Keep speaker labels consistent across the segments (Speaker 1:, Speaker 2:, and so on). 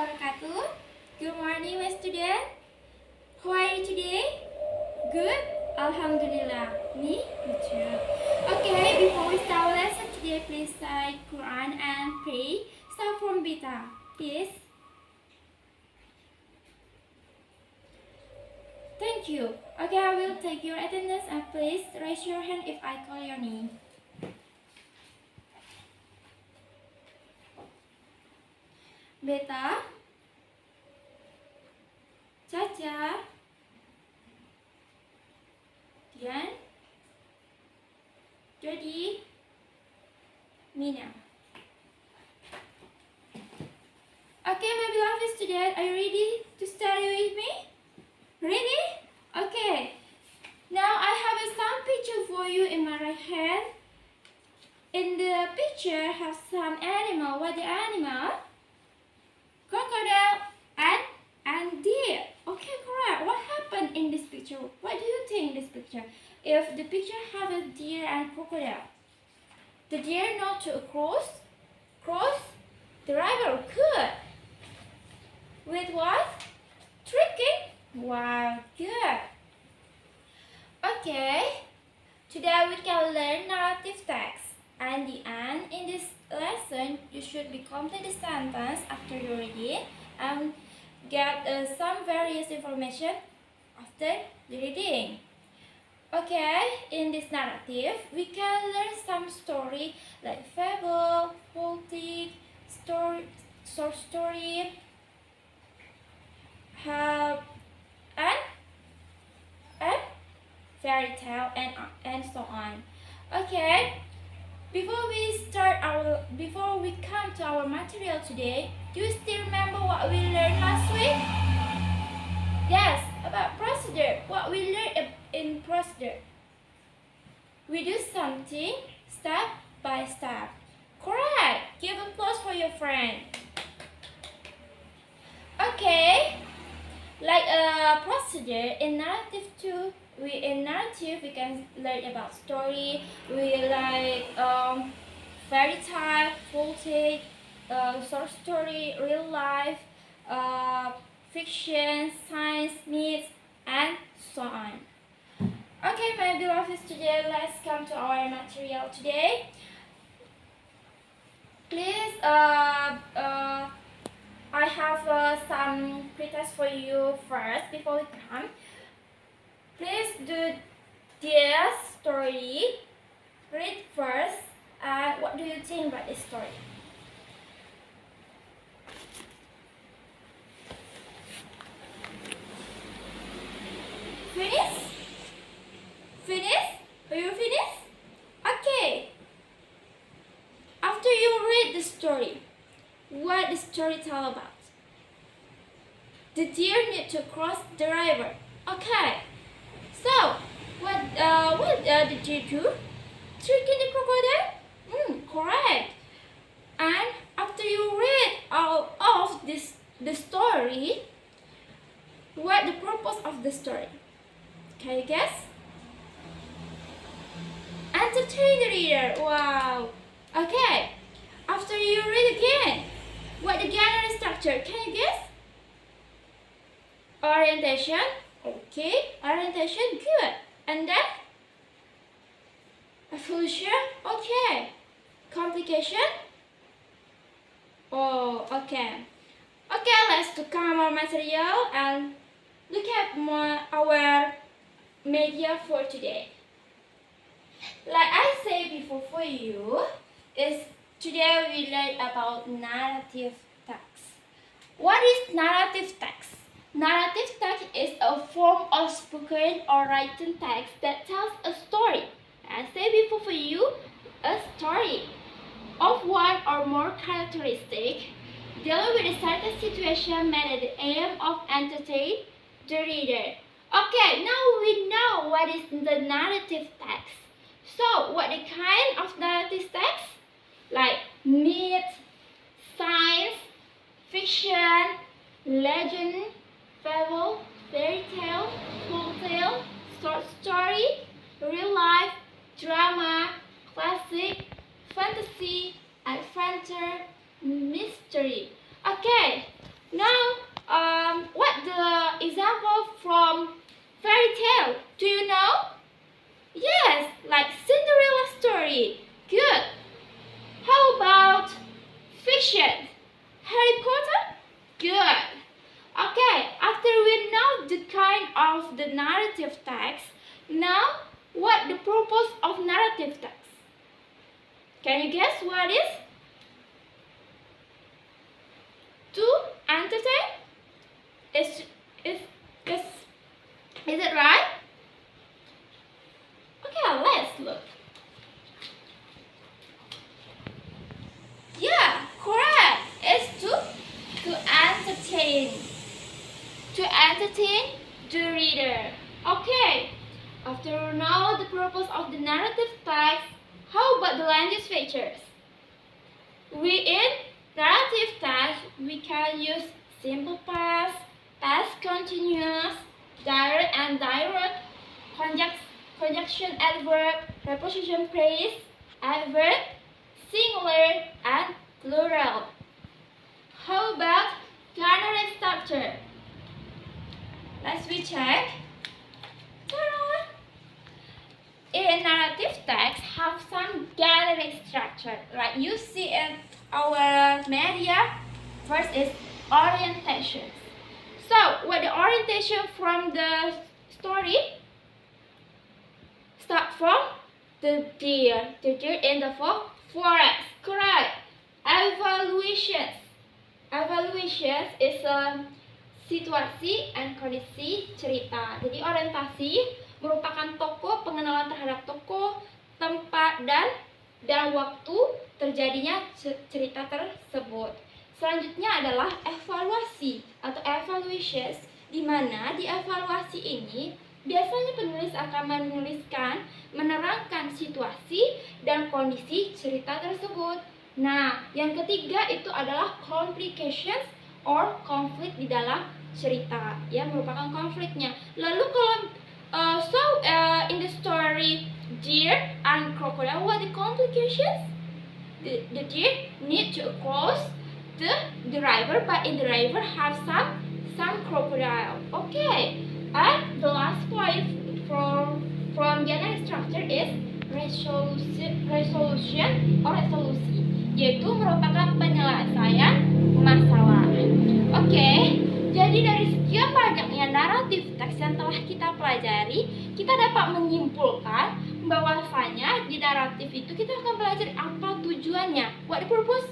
Speaker 1: wabarakatuh. Good morning, my student. How are you today? Good? Alhamdulillah. Me? Good too. Okay, before we start our lesson today, please say Quran and pray. Start from Beta, please. Thank you. Okay, I will take your attendance and please raise your hand if I call your name. Beta, Caca, Dian, Jody, Mina. Okay, my beloved student, are you ready to study with me? Ready? Okay. Now I have some picture for you in my right hand. In the picture have some animal. What the animal? Crocodile and deer. Okay, correct. What happened in this picture? What do you think this picture? If the picture have a deer and crocodile, the deer not to cross the river. Good. With what? Tricking. Wow, good. Okay. Today we can learn narrative text. And the end in this lesson, you should be complete the sentence after you read it and get some various information after the reading. Okay, in this narrative, we can learn some story like fable, folk story, short story, and fairy tale and so on. Okay. Before we come to our material today, do you still remember what we learned last week? Yes, about procedure. What we learned in procedure. We do something step by step. Correct. Give applause for your friend. Okay. Like a procedure in narrative too. In narrative we can learn about story. We like fairy tale, folk tale, short story, real life, fiction, science, myths, and so on. Okay, my beloved students, let's come to our material today. Please, I have some pre-test for you first before we come. Please do this story. Read first. And what do you think about this story? Finish? Finish? Are you finished? Okay. After you read the story, what the story tell about? The deer need to cross the river. Okay. So, what did you do? Tricking the crocodile? Correct. And after you read all of the story, what the purpose of the story? Can you guess? Entertain the reader. Wow. Okay. After you read again, what the genre structure? Can you guess? Orientation. Okay, orientation, good. And then evolution, okay. Complication. Oh, okay. Okay, let's look at our material and look at our media for today. Like I said before for you, is today we learn about narrative text. What is narrative text? Narrative text is a form of spoken or written text that tells a story. As I said before for you, a story of one or more characteristics dealing with a certain situation made at the aim of entertaining the reader. Okay, now we know what is the narrative text. So, what the kind of narrative text? Like myth, science, fiction, legend, fable, fairy tale, folk tale, short story, real life, drama, classic, fantasy, adventure, mystery. Okay, Now, what the example from fairy tale? Do you know? Yes, like Cinderella story. Good. How about fiction? Harry Potter? Good. Okay, after we know the kind of the narrative text, now what the purpose of narrative text? Can you guess what it is? To entertain? Is it right? Okay, let's look. Yeah, correct. It's to entertain. To entertain the reader. Okay. After we know the purpose of the narrative text, how about the language features? In narrative text, we can use simple past, past continuous, direct and indirect, conjunction adverb, preposition phrase, adverb, singular and plural. How about general structure? Let's check. Ta-da! In narrative text have some generic structure, like you see in our media. First is orientation. So what the orientation from the story? Start from the deer in the forest. Correct. Evaluations. Evaluations is a situasi and kondisi cerita. Jadi orientasi merupakan tokoh, pengenalan terhadap tokoh, tempat dan waktu terjadinya cerita tersebut. Selanjutnya adalah evaluasi atau evaluations, di mana di evaluasi ini biasanya penulis akan menerangkan situasi dan kondisi cerita tersebut. Nah, yang ketiga itu adalah complications or konflik di dalam cerita, ya, merupakan konfliknya. Lalu kalau in the story deer and crocodile, what the complications? The deer need to cross the river, but in the river have some crocodile. Okay, and the last point from general structure is resolution or resolusi, yaitu merupakan penyelesaian masalah. Oke, jadi dari sekian banyaknya naratif teks yang telah kita pelajari, kita dapat menyimpulkan bahwasanya di naratif itu kita akan belajar apa tujuannya. What the purpose?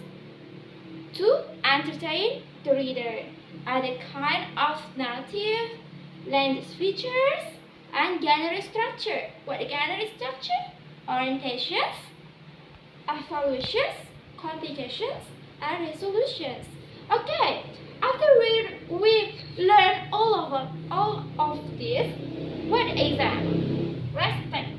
Speaker 1: To entertain the reader. Ada kind of narrative, language features, and genre structure. What the genre structure? Orientations, evaluations, complications, and resolutions. Okay, after we learn all of this, what exam? Respect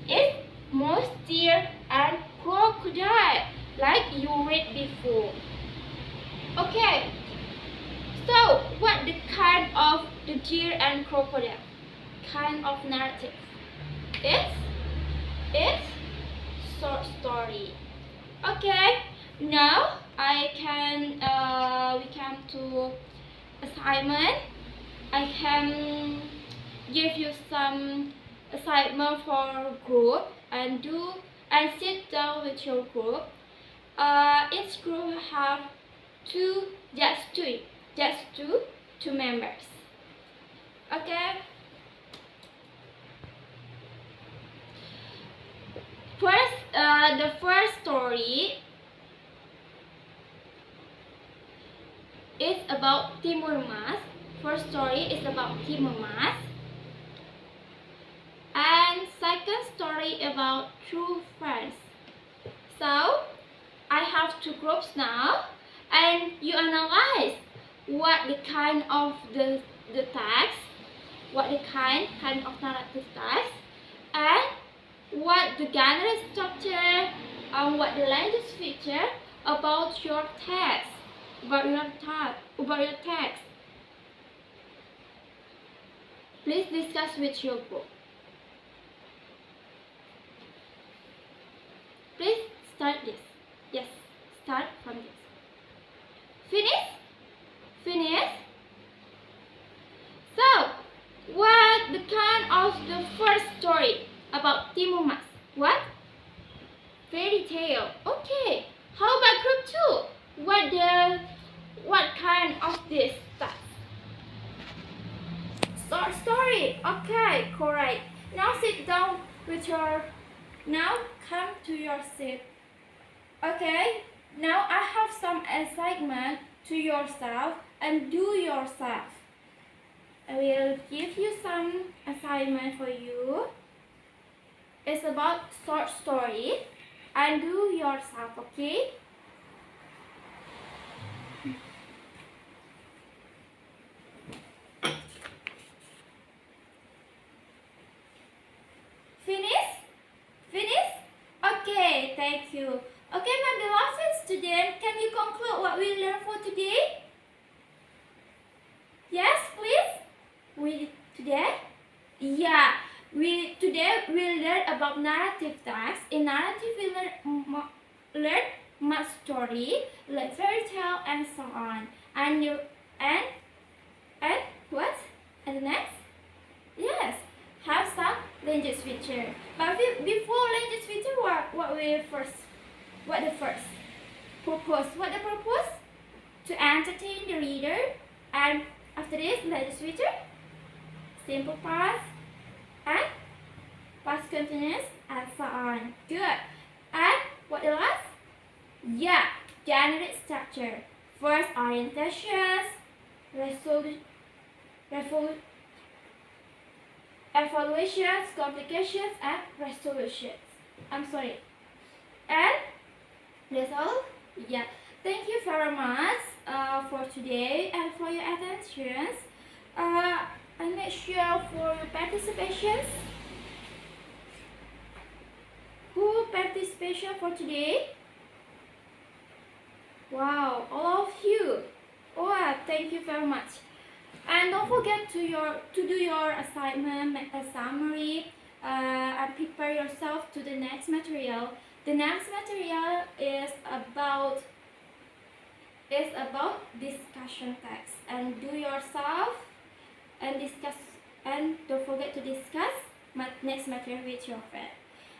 Speaker 1: is most deer and crocodile, like you read before. Okay, so what the kind of the deer and crocodile? Kind of narrative. It's short story. Okay, now we come to assignment. I can give you some assignment for group and sit down with your group. Each group have just two members. Okay. First, the first story is about Timur Mas. First story is about Timur Mas. And second story about true friends. So, I have two groups now, and you analyze what the kind of the text, what the kind of narrative text, and what the genre structure, and what the language feature about your text, about your text. Please discuss with your group. Please start this. Yes, start from this. Finish? Kimumas. What? Fairy tale. Okay. How about group 2? What kind of this stuff? Short story. Okay, correct. Now sit down with your. Now come to your seat. Okay. Now I have some assignment to yourself and do yourself. I will give you some assignment for you. It's about short story and do yourself, okay? Finish? Finish? Okay, thank you. Okay, my beloved student, can you conclude what we learned for today? Yes, please. Today? Yeah. Today we learn about narrative text. In narrative we learn much story, like fairy tale and so on. And what? And next? Yes. Have some language feature. But before language feature, what the first purpose? What the purpose? To entertain the reader. And after this, language feature, simple past and past continuous and so on. Good. And what the last? Yeah, generate structure. First, orientations, evaluations, complications, and resolutions. I'm sorry. And that's all. Yeah. Thank you very much for today and for your attention. And make sure for your participations. Who participation for today? Wow, all of you. Wow, thank you very much. And don't forget to do your assignment, make a summary, and prepare yourself to the next material. The next material is about discussion text, and do yourself and discuss, and don't forget to discuss next material with your friend.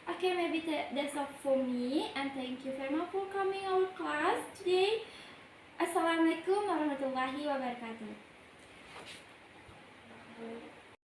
Speaker 1: Okay, maybe that's all for me, and thank you very much for coming our class today. Assalamualaikum warahmatullahi wabarakatuh.